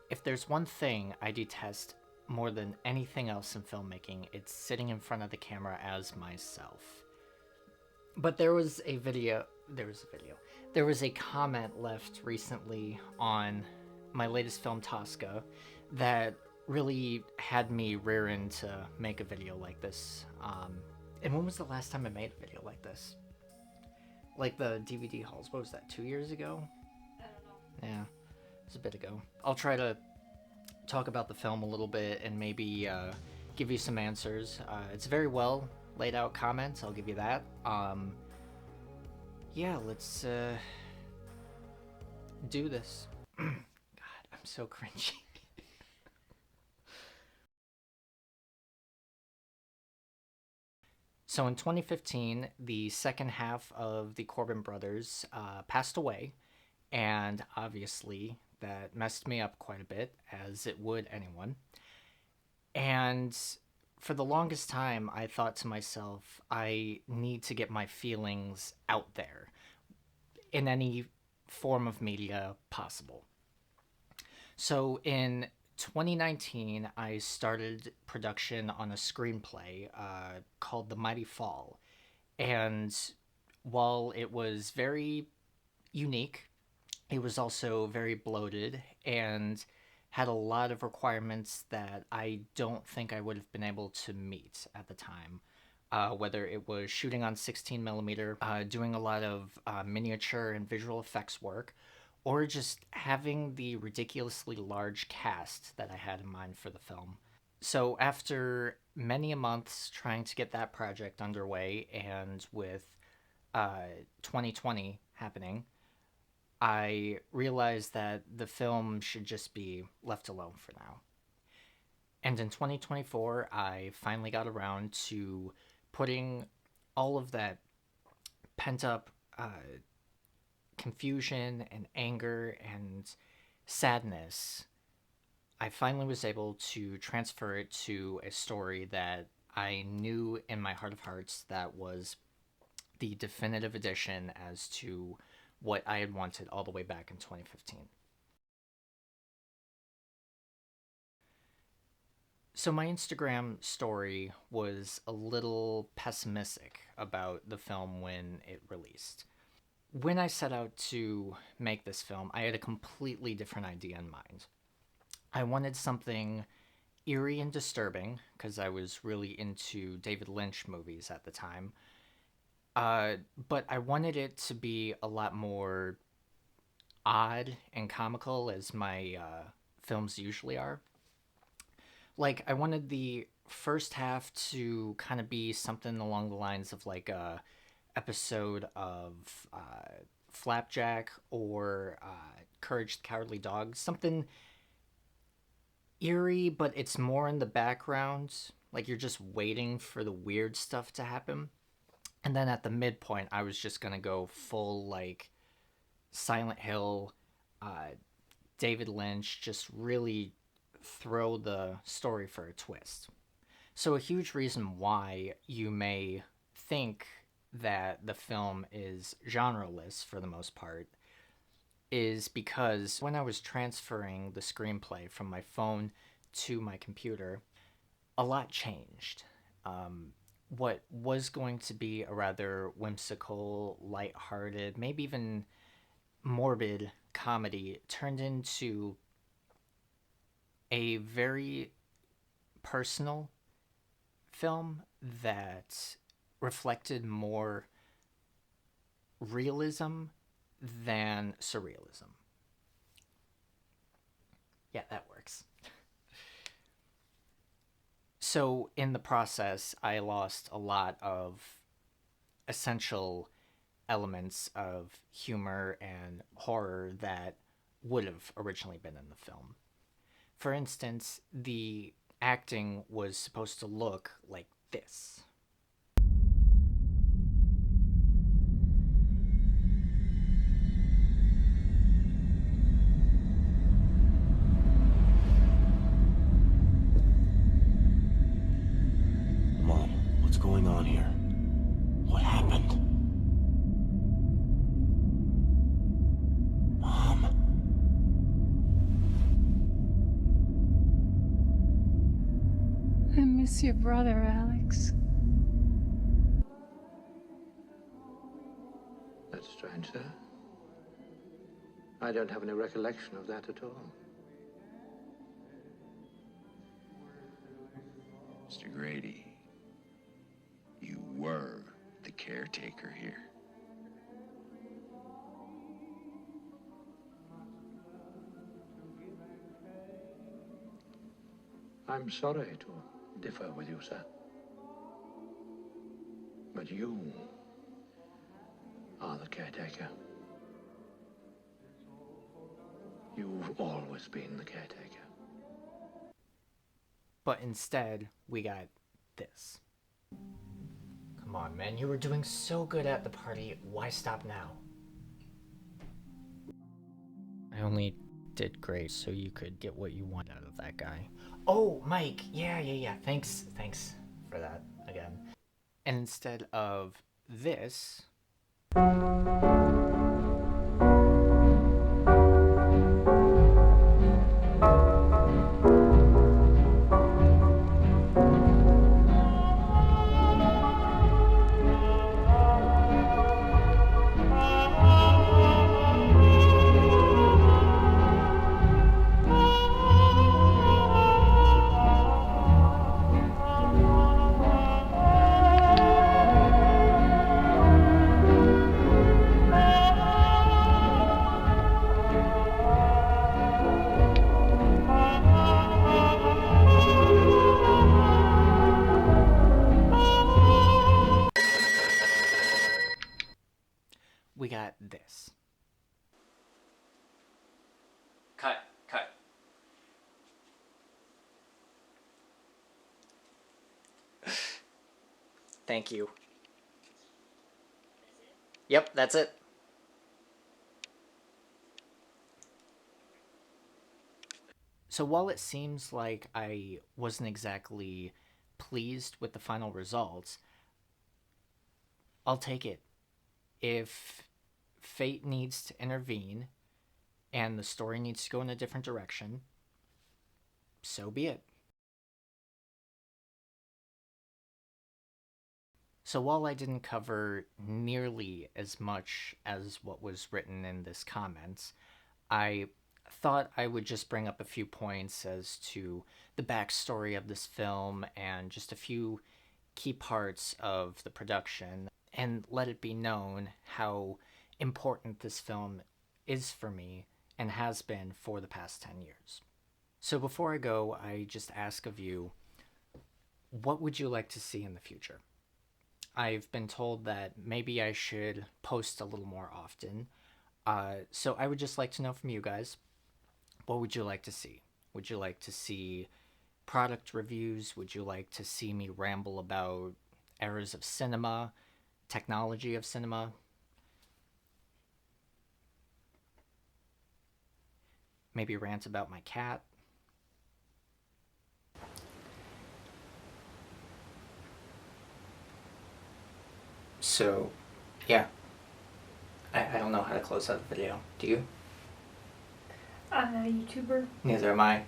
If there's one thing I detest more than anything else in filmmaking, it's sitting in front of the camera as myself. But there was a comment left recently on my latest film, Toska, that really had me rearing to make a video like this. And when was the last time I made a video like this? Like the DVD hauls, what was that, 2 years ago? I don't know. Yeah, it was a bit ago. I'll try to talk about the film a little bit and maybe give you some answers. It's very well laid out comments, I'll give you that. Yeah, let's do this. God, I'm so cringy. So in 2015, the second half of the Corbin brothers passed away, and obviously that messed me up quite a bit, as it would anyone. And for the longest time, I thought to myself, I need to get my feelings out there in any form of media possible. So in 2019, I started production on a screenplay called The Mighty Fall. And while it was very unique, it was also very bloated and had a lot of requirements that I don't think I would have been able to meet at the time. Whether it was shooting on 16 millimeter, doing a lot of miniature and visual effects work, or just having the ridiculously large cast that I had in mind for the film. So after many a months trying to get that project underway, and with 2020 happening, I realized that the film should just be left alone for now. And in 2024, I finally got around to putting all of that pent up confusion and anger and sadness. I finally was able to transfer it to a story that I knew in my heart of hearts that was the definitive edition as to what I had wanted all the way back in 2015. So my Instagram story was a little pessimistic about the film when it released. When I set out to make this film, I had a completely different idea in mind. I wanted something eerie and disturbing, because I was really into David Lynch movies at the time. But I wanted it to be a lot more odd and comical, as my films usually are. Like, I wanted the first half to kind of be something along the lines of like a episode of Flapjack or Courage the Cowardly Dog. Something eerie, but it's more in the background. Like, you're just waiting for the weird stuff to happen. And then at the midpoint, I was just gonna go full like Silent Hill, David Lynch, just really throw the story for a twist. So a huge reason why you may think that the film is genreless for the most part is because when I was transferring the screenplay from my phone to my computer, a lot changed. What was going to be a rather whimsical, lighthearted, maybe even morbid comedy turned into a very personal film that reflected more realism than surrealism. Yeah, that works. So, in the process, I lost a lot of essential elements of humor and horror that would have originally been in the film. For instance, the acting was supposed to look like this. Mom, what's going on here? What happened? Mom? It's your brother, Alex. That's strange, sir. I don't have any recollection of that at all. Mr. Grady, you were the caretaker here. I'm sorry to differ with you, sir. But you are the caretaker. You've always been the caretaker. But instead, we got this. Come on, man, you were doing so good at the party. Why stop now? I only did great so you could get what you want out of that guy. Oh, Mike, yeah. Thanks for that again. And instead of this, we got this. Cut. Thank you. Yep, that's it. So while it seems like I wasn't exactly pleased with the final results, I'll take it. If fate needs to intervene and the story needs to go in a different direction, so be it. So while I didn't cover nearly as much as what was written in this comments, I thought I would just bring up a few points as to the backstory of this film and just a few key parts of the production, and let it be known how important this film is for me and has been for the past 10 years. So before I go, I just ask of you, what would you like to see in the future? I've been told that maybe I should post a little more often. So I would just like to know from you guys, what would you like to see? Would you like to see product reviews? Would you like to see me ramble about eras of cinema, technology of cinema? Maybe rant about my cat? So, yeah. I don't know how to close out the video. Do you? I'm not a YouTuber. Neither am I.